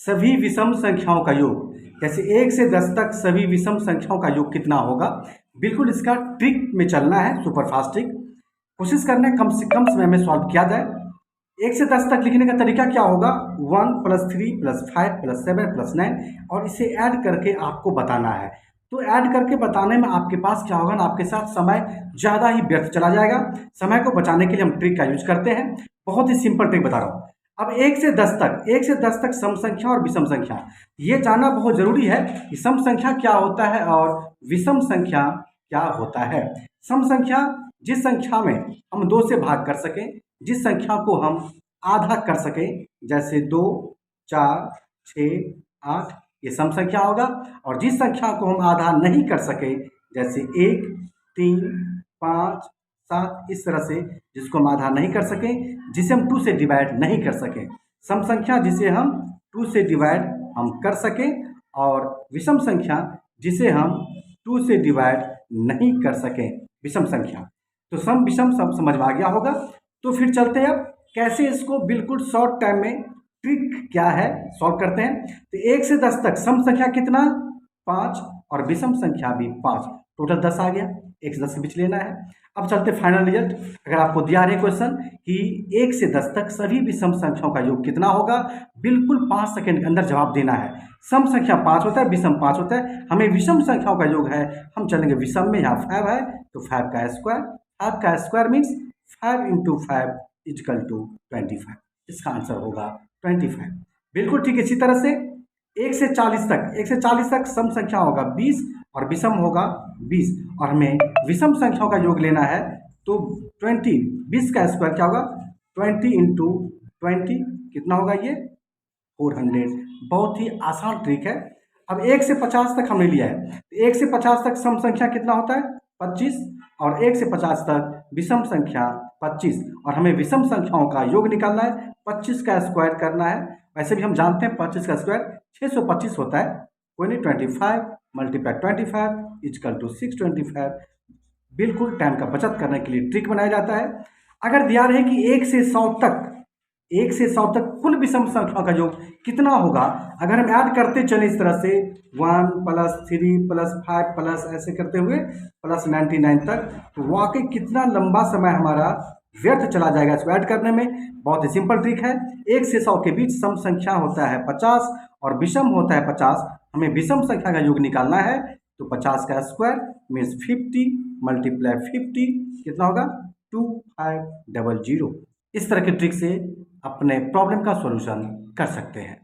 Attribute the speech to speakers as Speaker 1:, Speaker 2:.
Speaker 1: सभी विषम संख्याओं का योग, जैसे 1 से 10 तक सभी विषम संख्याओं का योग कितना होगा। बिल्कुल इसका ट्रिक में चलना है, सुपर फास्ट ट्रिक। कोशिश करना है कम से कम समय में सॉल्व किया जाए। 1 से 10 तक लिखने का तरीका क्या होगा, 1 + 3 + 5 + 7 + 9, और इसे ऐड करके आपको बताना है। तो ऐड करके बताने में आपके पास क्या होगा ना, आपके साथ समय ज़्यादा ही व्यर्थ चला जाएगा। समय को बचाने के लिए हम ट्रिक का यूज करते हैं। बहुत ही सिंपल ट्रिक बता रहा हूँ। अब 1 से 10 तक सम संख्या और विषम संख्या, ये जानना बहुत जरूरी है कि सम संख्या क्या होता है और विषम संख्या क्या होता है। सम संख्या जिस संख्या में हम 2 से भाग कर सकें, जिस संख्या को हम आधा कर सकें, जैसे 2, 4, 6, 8, ये सम संख्या होगा। और जिस संख्या को हम आधा नहीं कर सके, जैसे 1, 3, 5, 7, इस तरह से जिसको हम आधा नहीं कर सकें, जिसे हम 2 से डिवाइड नहीं कर सकें, सम संख्या जिसे हम 2 से डिवाइड हम कर सकें, और विषम संख्या जिसे हम 2 से डिवाइड नहीं कर सकें, विषम संख्या। तो सम विषम सब समझ में आ गया होगा। तो फिर चलते हैं अब कैसे इसको बिल्कुल शॉर्ट टाइम में, ट्रिक क्या है सॉल्व करते हैं। तो 1 से 10 तक सम संख्या कितना, 5, और विषम संख्या भी 5, टोटल 10 आ गया। 1 से 10 के बीच लेना है। अब चलते फाइनल रिजल्ट। अगर आपको दिया रहे क्वेश्चन कि 1 से 10 तक सभी विषम संख्याओं का योग कितना होगा, बिल्कुल 5 सेकंड के अंदर जवाब देना है। सम संख्या 5 होता है, विषम 5 होता है, हमें विषम संख्याओं का योग है, हम चलेंगे विषम में। यहाँ 5 है तो 5 का स्क्वायर, 5 का स्क्वायर मीन्स 5 × 5 = 25। इसका आंसर होगा 25। बिल्कुल ठीक। इसी तरह से 1 से 40 तक सम संख्या होगा 20 और विषम होगा 20, और हमें विषम संख्याओं का योग लेना है। तो 20 का स्क्वायर क्या होगा, 20 × 20 कितना होगा, ये 400। बहुत ही आसान ट्रिक है। अब 1 से 50 तक हमने लिया है। 1 से 50 तक सम संख्या कितना होता है, 25, और 1 से 50 तक विषम संख्या 25, और हमें विषम संख्याओं का योग निकालना है। 25 का स्क्वायर करना है। वैसे भी हम जानते हैं 25 का स्क्वायर 625 होता है, कोई नहीं, 25 × 25 = 625। बिल्कुल टाइम का बचत करने के लिए ट्रिक बनाया जाता है। अगर दिया रहे कि 1 से 100 तक कुल विषम संख्याओं का योग कितना होगा, अगर हम ऐड करते चले इस तरह से 1 + 3 + 5 प्लस ऐसे करते हुए +99 तक, तो वाकई कितना लंबा समय हमारा व्यर्थ चला जाएगा इसको ऐड करने में। बहुत ही सिंपल ट्रिक है। 1 से 100 के बीच सम संख्या होता है 50 और विषम होता है 50। हमें विषम संख्या का योग निकालना है। तो 50 का स्क्वायर मीन्स 50 × 50 कितना होगा, 2500। इस तरह के ट्रिक से अपने प्रॉब्लम का सॉल्यूशन कर सकते हैं।